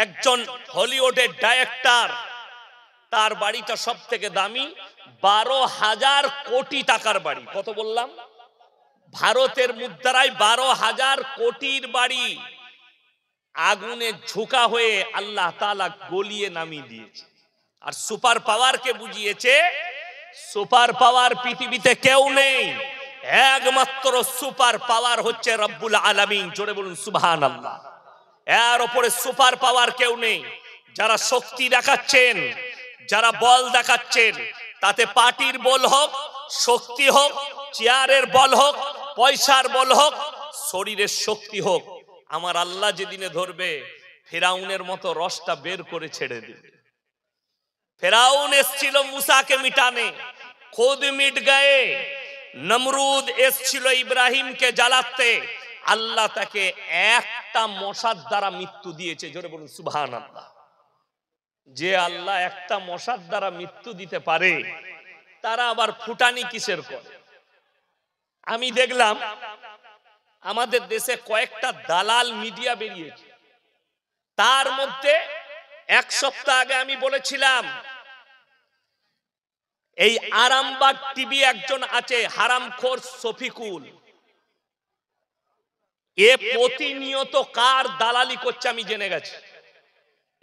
একজন হলিউডের ডাইরেক্টর, তার বাড়িটা সব থেকে দামি, 12,000 কোটি টাকার বাড়ি। কত বললাম? ভারতের মুদ্রায় 12,000 কোটির বাড়ি আগুনে ঝোঁকা হয়ে আল্লাহ তাআলা গলিয়ে নামিয়ে দিয়েছে। আর সুপার পাওয়ারকে বুঝিয়েছে সুপার পাওয়ার পৃথিবীতে কেউ নেই, একমাত্র সুপার পাওয়ার হচ্ছে রব্বুল আলামিন। জোরে বলুন সুবহানাল্লাহ। এর উপরে সুপার পাওয়ার কেউ নেই। যারা শক্তি দেখাচ্ছেন, যারা বল দেখাচ্ছেন, তাতে পার্টির বল হোক, শক্তি হোক, চেয়ারের বল হোক, পয়সার বল হোক, শরীরের শক্তি হোক, আমার আল্লাহ যেদিনে ধরবে ফেরাউনের মতো রসটা বের করে ছেড়ে দেবে। ফেরাউন এসছিল মুসাকে মিটানে, খুদ মিট গয়ে। নমরুদ এসছিল ইব্রাহিমকে জ্বালাতে, আল্লাহ তাকে একটা মশার দ্বারা মৃত্যু দিয়েছে। জোরে বলুন সুবহানাল্লাহ। যে আল্লাহ একটা মশার দ্বারা মৃত্যু দিতে পারে, তারা আবার ফুটানি কিসের করে? আমি দেখলাম আমাদের দেশে কয়েকটা দালাল মিডিয়া বেরিয়েছে। তার মধ্যে এক সপ্তাহ আগে আমি বলেছিলাম এই আরামবাগ টিভি একজন আছে হারামখোর শফিকুল, এ প্রতিনিয়ত কার দালালি করছে আমি জেনে গেছি,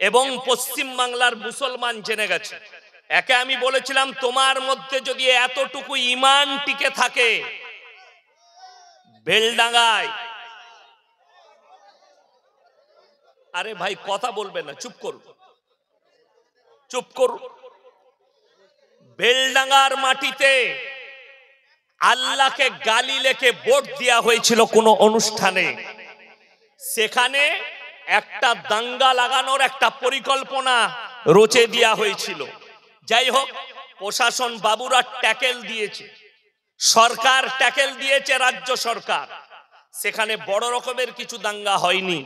এবং পশ্চিম বাংলার মুসলমান জেনে গেছে। একে আমি বলেছিলাম তোমার মধ্যে যদি এতটুকু ঈমান টিকে থাকে, বেলডাঙ্গায়, আরে ভাই কথা বলবে না, চুপ করুন, চুপ করুন। বেলডাঙ্গার মাটিতে আল্লাহকে গালি লেখে ভোট দেওয়া হয়েছিল কোন অনুষ্ঠানে, সেখানে একটা দাঙ্গা লাগানোর একটা পরিকল্পনা রচে দেওয়া হয়েছিল। যাই হোক, প্রশাসন বাবুরা ট্যাকেল দিয়েছে, সরকার ট্যাকেল দিয়েছে, রাজ্য সরকার। সেখানে বড় রকমের কিছু দাঙ্গা হয়নি,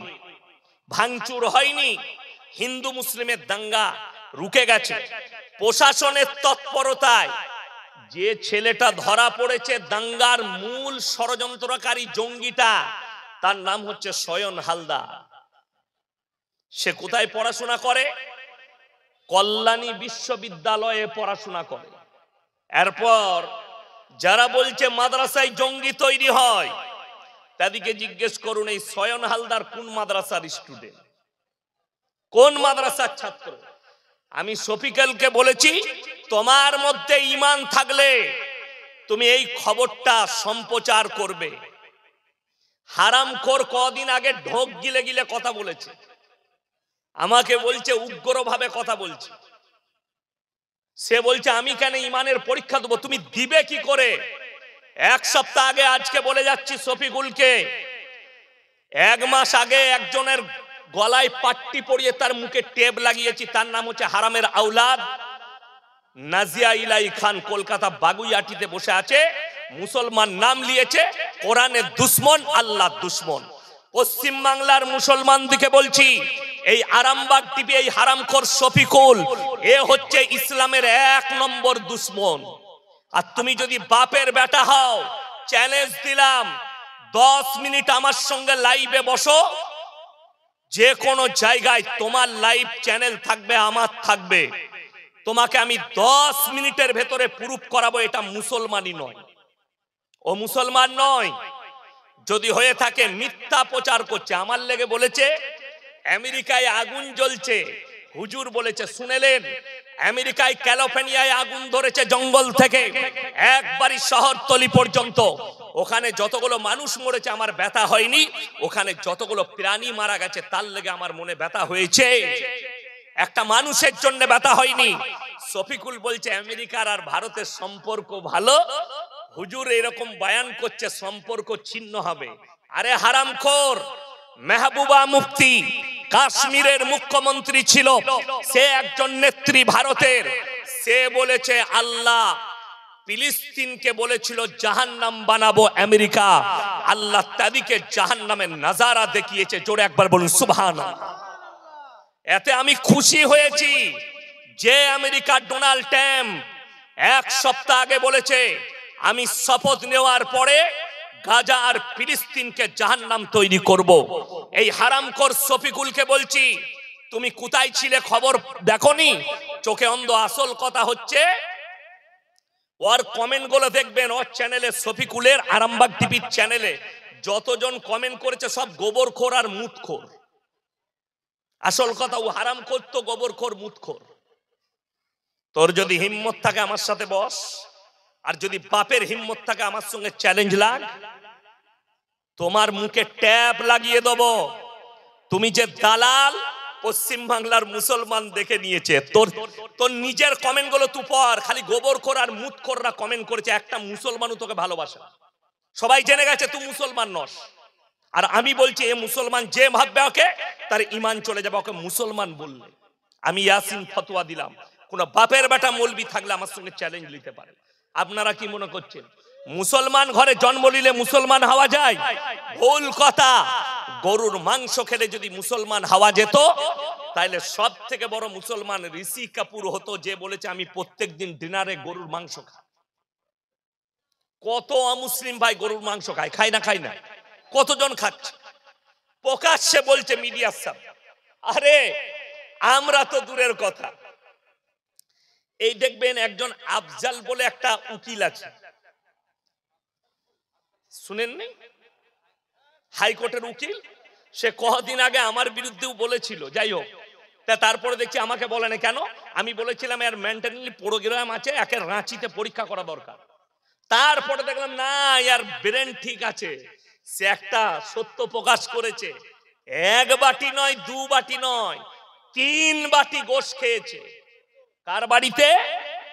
ভাঙচুর হয়নি, হিন্দু মুসলিমের দাঙ্গা রুকে গেছে। প্রশাসনের তৎপরতায় যে ছেলেটা ধরা পড়েছে দাঙ্গার মূল ষড়যন্ত্রকারী জঙ্গিটা, তার নাম হচ্ছে সয়ন হালদার। সে কোথায় পড়াশোনা করে? কল্যাণী বিশ্ববিদ্যালয়ে পড়াশোনা করে। এরপর যারা বলছে মাদ্রাসায় জঙ্গি তৈরি হয়, তাদেরকে জিজ্ঞেস করুন এই সয়ন হালদার কোন মাদ্রাসার স্টুডেন্ট, কোন মাদ্রাসার ছাত্র। আমি শফিকুলকে বলেছি তোমার মধ্যে ঈমান থাকলে তুমি এই খবরটা সম্প্রচার করবে। হারামখোর কদিন আগে ঢোক গিলে গিলে কথা বলেছে, আমাকে বলছে উগ্রভাবে কথা বলছে। সে বলছে আমি কেন ঈমানের পরীক্ষা দেবো? তুমি দিবে কি করে? এক সপ্তাহ আগে আজকে বলে যাচ্ছি শফিকুলকে, 1 মাস আগে একজনের গলায় পাট্টি পরিয়ে তার মুখে টেপ লাগিয়েছি, তার নাম হচ্ছে হারামের আওলাদ নাজিয়া ইলাই খান। কলকাতা বাগুইয়াটিতে বসে আছে, মুসলমান নাম লিয়েছে, কোরআনের দুশ্মন, আল্লাহর দুশ্মন। পশ্চিম বাংলার মুসলমানদেরকে বলছি, এই আরামবাগ টিভি এই হারামখোর শফিকুল, এ হচ্ছে ইসলামের 1 নম্বর দুশ্মন। আর তুমি যদি বাপের বেটা হও, চ্যালেঞ্জ দিলাম 10 মিনিট আমার সঙ্গে লাইভে বসো, যে কোনো জায়গায় তোমার লাইভ চ্যানেল থাকবে, আমার থাকবে, তোমাকে আমি 10 মিনিটের ভেতরে প্রুফ করাবো এটা মুসলমানই নয়, ও মুসলমান নয়। যদি হয়ে থাকে মিথ্যা প্রচার করছে। আমার লেগে বলেছে আমেরিকায় আগুন জ্বলছে, হুজুর বলেছে শুনেলেন? আমেরিকায় ক্যালিফোর্নিয়ায় আগুন ধরেছে জঙ্গল থেকে একবারই শহরতলি পর্যন্ত। ওখানে যতগুলো মানুষ মরেছে আমার ব্যথা হয়নি, ওখানে যতগুলো প্রাণী মারা গেছে তার লেগে আমার মনে ব্যথা হয়েছে, একটা মানুষের জন্য ব্যথা হয়নি। শফিকুল বলছে আমেরিকার আর ভারতের সম্পর্ক ভালো, হুজুর এরকম বয়ান করছে সম্পর্ক ছিন্ন হবে। আরে হারামখোর, মেহবুবা মুফতি কাশ্মীরের মুখ্যমন্ত্রী ছিল, সে একজন নেত্রী ভারতের। সে বলেছে আল্লাহ ফিলিস্তিনকে বলেছিল জাহান্নাম বানাবো আমেরিকা, আল্লাহ তাদেরকে জাহান্নামের নাজারা দেখিয়েছে। জোরে একবার বলুন সুবহানাল্লাহ। এতে আমি খুশি হয়েছি যে আমেরিকার ডোনাল্ড ট্রাম্প 1 সপ্তাহ আগে বলেছে আমি শপথ নেওয়ার পরে গাজা আর ফিলিস্তিনকে জাহান্নাম তৈরি করব। এই হারামখোর শফিকুলকে বলছি তুমি কোথায় ছিলে খবর দেখোনি? চোখে অন্ধ। আসল কথা হচ্ছে ওর কমেন্ট গুলো দেখবেন, ওর চ্যানেলে, শফিকুলের আরামবাগ টিভির চ্যানেলে যতজন কমেন্ট করেছে সব গোবরখোর আর মুতখোর। আসল কথা, ও হারাম করতো, গোবরখোর, মুতখোর। তোর যদি হিম্মত থাকে আমার সাথে বস, আর যদি বাপের হিম্মত থাকে আমার সঙ্গে চ্যালেঞ্জ লাগ, তোমার মুখে ট্যাপ লাগিয়ে দেব। তুমি যে দালাল, পশ্চিম বাংলার মুসলমান দেখে নিয়েছে। তোর নিজের কমেন্ট গুলো তুই পড়, খালি গোবরখোর আর মুতখোররা কমেন্ট করেছে, একটা মুসলমানও তোকে ভালোবাসে না। সবাই জেনে গেছে তুই মুসলমান নস। আর আমি বলছি এ মুসলমান যে ভাববে ওকে, তার ঈমান চলে যাবে। ওকে মুসলমান বললে আমি ইয়াসিন ফতোয়া দিলাম, কোন বাপের বেটা মৌলবি থাকলে আমার সঙ্গে চ্যালেঞ্জ নিতে পারে। আপনারা কি মনে করছেন মুসলমান ঘরে জন্ম নিলে মুসলমান হওয়া যায়? ভুল কথা। গরুর মাংস খেলে যদি মুসলমান হওয়া যেত, তাহলে সব থেকে বড় মুসলমান ঋষি কাপুর হতো, যে বলেছে আমি প্রত্যেকদিন ডিনারে গরুর মাংস খাই। কত অমুসলিম ভাই গরুর মাংস খায়? খায় না? খায় না? কতজন খাচ্ছে? প্রকাশ্যে বলছে মিডিয়ার সামনে। আরে আমরা তো দূরের কথা। এই দেখবেন একজন আফজাল বলে একটা উকিল আছে, শুনেননি? হাইকোর্টের উকিল। সে কদিন আগে আমার বিরুদ্ধেও বলেছিল, যাই হোক। তারপরে দেখছি আমাকে বলে না কেন। আমি বলেছিলাম এর মেন্টালি প্রোগ্রাম আছে, একে রাঁচিতে পরীক্ষা করা দরকার। তারপরে দেখলাম না, এর ব্রেন ঠিক আছে। সে একটা সত্য প্রকাশ করেছে, এক বাটি নয়, দু বাটি নয়, 3 বাটি গোশ খেয়েছে। কার বাড়িতে?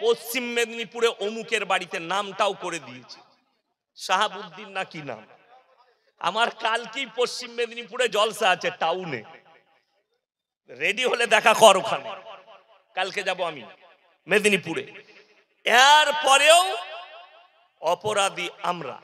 পশ্চিম মেদিনীপুরে অমুকের বাড়িতে। নামটাও করে দিয়েছে, শাহাবুদ্দিন না কি নাম। আমার কালকেই পশ্চিম মেদিনীপুরে জলসা আছে, টাউনে। রেডি হলে দেখা কর ওখানে। কালকে যাব আমি মেদিনীপুরে। এর পরেও অপরাধী আমরা।